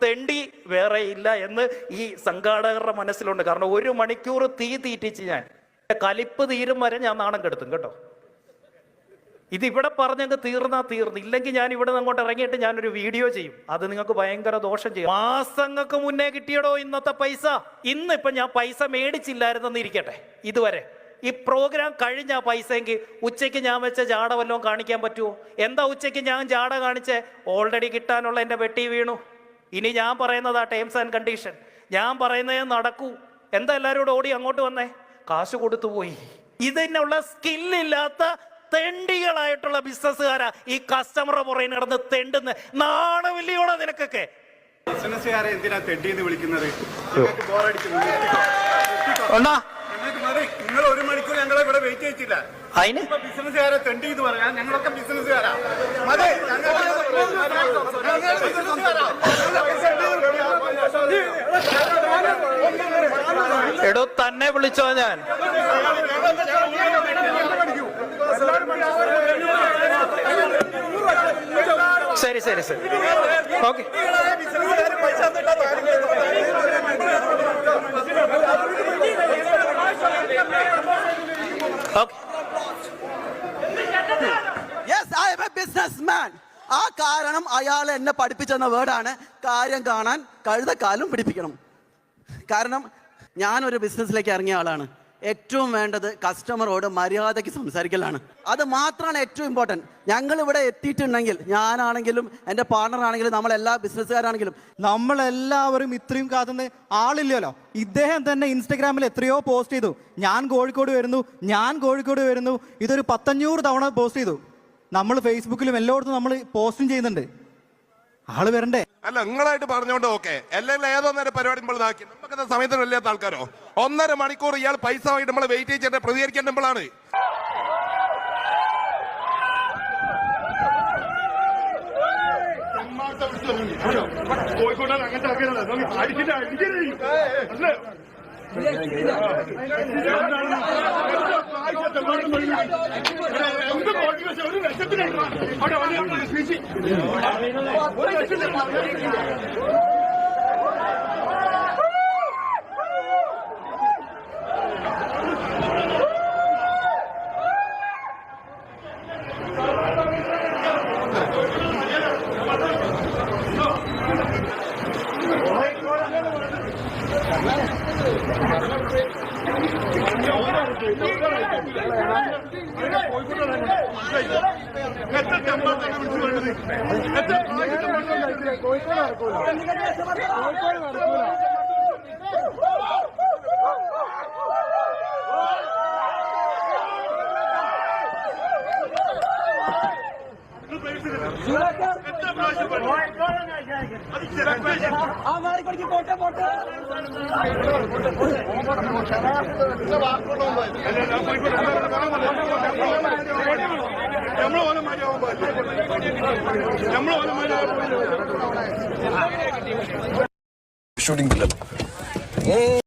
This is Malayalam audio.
തെണ്ടി വേറെ ഇല്ല എന്ന് ഈ സംഘാടകരുടെ മനസ്സിലുണ്ട്. കാരണം 1 മണിക്കൂർ തീ തീറ്റിച്ച് ഞാൻ കലിപ്പ് തീരും വരെ ഞാൻ നാണം കെടുത്തും കേട്ടോ. ഇതിവിടെ പറഞ്ഞങ്ങ് തീർന്നു. ഇല്ലെങ്കിൽ ഞാൻ ഇവിടെ നിന്ന് അങ്ങോട്ട് ഇറങ്ങിയിട്ട് ഞാനൊരു വീഡിയോ ചെയ്യും. അത് നിങ്ങൾക്ക് ഭയങ്കര ദോഷം ചെയ്യും. മാസങ്ങൾക്ക് മുന്നേ കിട്ടിയടോ ഇന്നത്തെ പൈസ. ഇന്നിപ്പം ഞാൻ പൈസ മേടിച്ചില്ലായിരുന്നെന്ന് ഇരിക്കട്ടെ, ഇതുവരെ ഈ പ്രോഗ്രാം കഴിഞ്ഞ പൈസയെങ്കിൽ ഉച്ചയ്ക്ക് ഞാൻ വെച്ച ജാട വല്ലതും കാണിക്കാൻ പറ്റുമോ? എന്താ ഉച്ചയ്ക്ക് ഞാൻ ജാട കാണിച്ച് ഓൾറെഡി കിട്ടാനുള്ള എൻ്റെ വെട്ടി വീണു. ഇനി ഞാൻ പറയുന്നതാ ടേംസ് ആൻഡ് കണ്ടീഷൻ. ഞാൻ പറയുന്നതേ നടക്കൂ. എന്താ എല്ലാവരും കൂടെ ഓടി അങ്ങോട്ട് വന്നേ? കാശ് കൊടുത്തു പോയി. ഇതിനുള്ള സ്കില്ലില്ലാത്ത തെണ്ടികളായിട്ടുള്ള ബിസിനസ്സുകാരാ ഈ കസ്റ്റമറുടെ പുറകെ നടന്ന് തെണ്ടുന്ന. നാണമില്ലയോടെ നിനക്കൊക്കെ? ബിസിനസ്സുകാരെ എന്തിനാ തെണ്ടിന്ന് വിളിക്കുന്നത്? നിങ്ങൾ 1 മണിക്കൂർ ഞങ്ങളെ ഇവിടെ വെയിറ്റ് ചെയ്യിച്ചില്ല. അതിന് ബിസിനസ്സുകാരെ തെണ്ടി എന്ന് പറയാൻ ഞങ്ങളൊക്കെ ബിസിനസ്സുകാരാ. എടോ തന്നെ വിളിച്ചോ ഞാൻ? ശരി okay. Yes, I am a businessman. ആ കാരണം അയാൾ എന്നെ പഠിപ്പിച്ചെന്ന വേർഡാണ് കാര്യം കാണാൻ കഴുതക്കാലും പിടിപ്പിക്കണം. കാരണം ഞാനൊരു ബിസിനസ്സിലേക്ക് ഇറങ്ങിയ ആളാണ്. ഏറ്റവും വേണ്ടത് കസ്റ്റമറോട് മര്യാദയ്ക്ക് സംസാരിക്കലാണ്. അത് മാത്രമാണ് ഏറ്റവും ഇമ്പോർട്ടൻറ്റ്. ഞങ്ങൾ ഇവിടെ എത്തിയിട്ടുണ്ടെങ്കിൽ, ഞാനാണെങ്കിലും എൻ്റെ പാർട്ണറാണെങ്കിലും നമ്മളെല്ലാ ബിസിനസ്സുകാരാണെങ്കിലും നമ്മളെല്ലാവരും ഇത്രയും കാത്തുന്ന ആളില്ലല്ലോ. ഇദ്ദേഹം തന്നെ ഇൻസ്റ്റഗ്രാമിൽ എത്രയോ പോസ്റ്റ് ചെയ്തു, ഞാൻ കോഴിക്കോട് വരുന്നു. ഇതൊരു 100-500 തവണ പോസ്റ്റ് ചെയ്തു. നമ്മൾ ഫേസ്ബുക്കിലും എല്ലായിടത്തും നമ്മൾ പോസ്റ്റും ചെയ്യുന്നുണ്ട്. ആള് വരണ്ടേ? അല്ല, നിങ്ങളായിട്ട് പറഞ്ഞോണ്ട് ഓക്കെ. അല്ലെങ്കിൽ ഏതോ നേരം പരിപാടി നമ്മൾ നാക്കി നമുക്കെന്താ സമയത്തിന് ഇല്ലാത്ത ആൾക്കാരോ? 1.5 മണിക്കൂർ ഇയാൾ പൈസ വാങ്ങിട്ട് നമ്മളെ വെയിറ്റ് ചെയ്തിട്ട് പ്രതികരിക്കേണ്ടപ്പോഴാണ്. കോഴിക്കോട്ടാണ് അങ്ങനത്തെ ഷൂട്ടിംഗ്